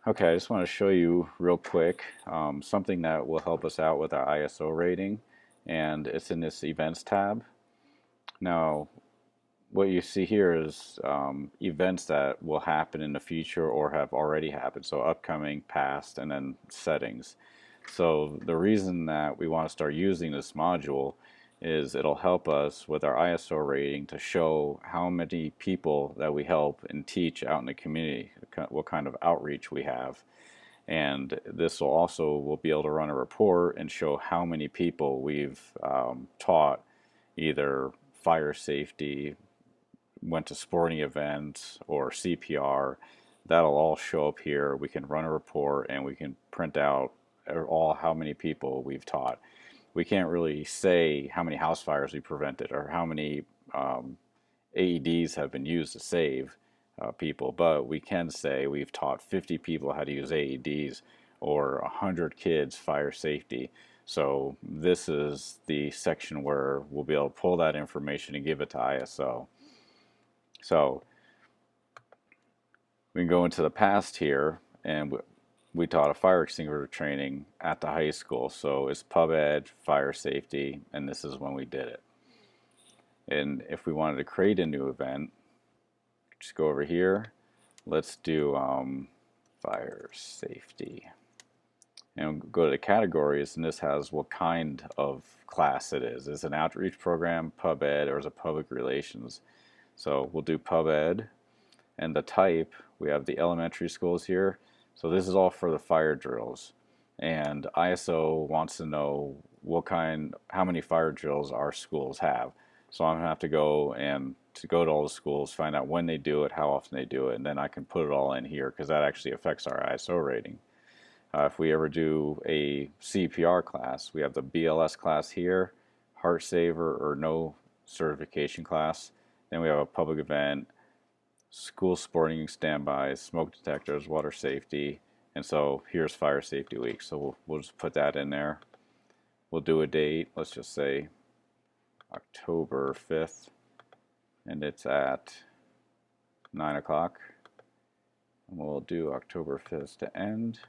Okay, I just want to show you real quick something that will help us out with our ISO rating, and it's in this events tab. Now, what you see here is events that will happen in the future or have already happened, so upcoming, past, and then settings. So the reason that we want to start using this module is it'll help us with our ISO rating to show how many people that we help and teach out in the community, what kind of outreach we have. And this will also, we'll be able to run a report and show how many people we've taught either fire safety, went to sporting events, or CPR. That'll all show up here. We can run a report and we can print out all how many people we've taught. We can't really say how many house fires we prevented or how many AEDs have been used to save people, but we can say we've taught 50 people how to use AEDs or 100 kids fire safety. So this is the section where we'll be able to pull that information and give it to ISO. So we can go into the past here, and we taught a fire extinguisher training at the high school. So it's pub ed, fire safety, and this is when we did it. And if we wanted to create a new event, just go over here. Let's do fire safety. And go to the categories, and this has what kind of class it is. Is it an outreach program, pub ed, or is it public relations? So we'll do pub ed. And the type, we have the elementary schools here. So this is all for the fire drills. And ISO wants to know how many fire drills our schools have. So I'm gonna have to go to all the schools, find out when they do it, how often they do it, and then I can put it all in here because that actually affects our ISO rating. If we ever do a CPR class, we have the BLS class here, Heart Saver or no certification class. Then we have a public event, school sporting standbys, smoke detectors, water safety, and so here's Fire Safety Week. So we'll just put that in there. We'll do a date, let's just say October 5th, and it's at 9 o'clock. And we'll do October 5th to end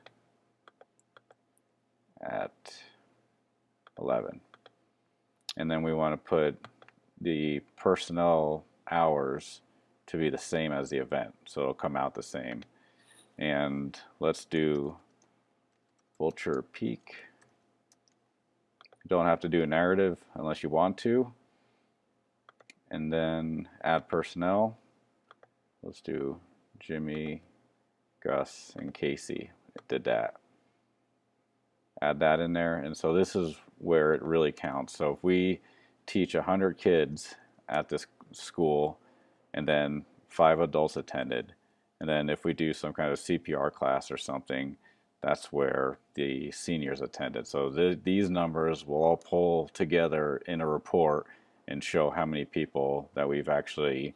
at 11. And then we want to put the personnel hours to be the same as the event, so it'll come out the same. And let's do Vulture Peak. You don't have to do a narrative unless you want to. And then add personnel. Let's do Jimmy, Gus, and Casey. It did that. Add that in there, and so this is where it really counts. So if we teach 100 kids at this school, and then 5 adults attended, and then if we do some kind of CPR class or something, that's where the seniors attended. So these numbers will all pull together in a report and show how many people that we've actually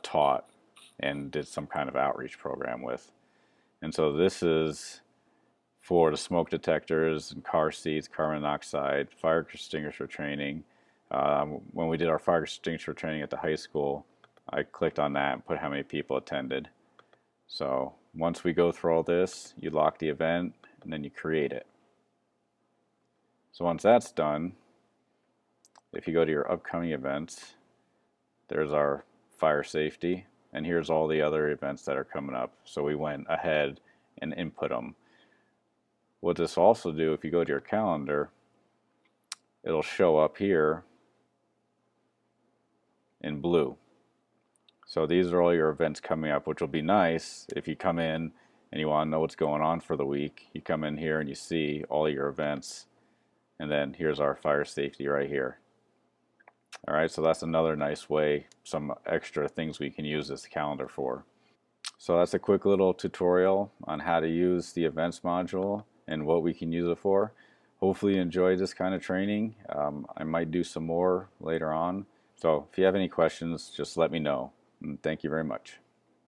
taught and did some kind of outreach program with. And so this is for the smoke detectors and car seats, carbon monoxide, fire extinguisher training. When we did our fire extinguisher training at the high school, I clicked on that and put how many people attended. So once we go through all this, you lock the event and then you create it. So once that's done, if you go to your upcoming events, there's our fire safety, and here's all the other events that are coming up. So we went ahead and input them. What this will also do, if you go to your calendar, it'll show up here in blue. So these are all your events coming up, which will be nice if you come in and you want to know what's going on for the week. You come in here and you see all your events, and then here's our fire safety right here. All right, so that's another nice way, some extra things we can use this calendar for. So that's a quick little tutorial on how to use the events module and what we can use it for. Hopefully you enjoyed this kind of training. I might do some more later on. So if you have any questions, just let me know. And thank you very much.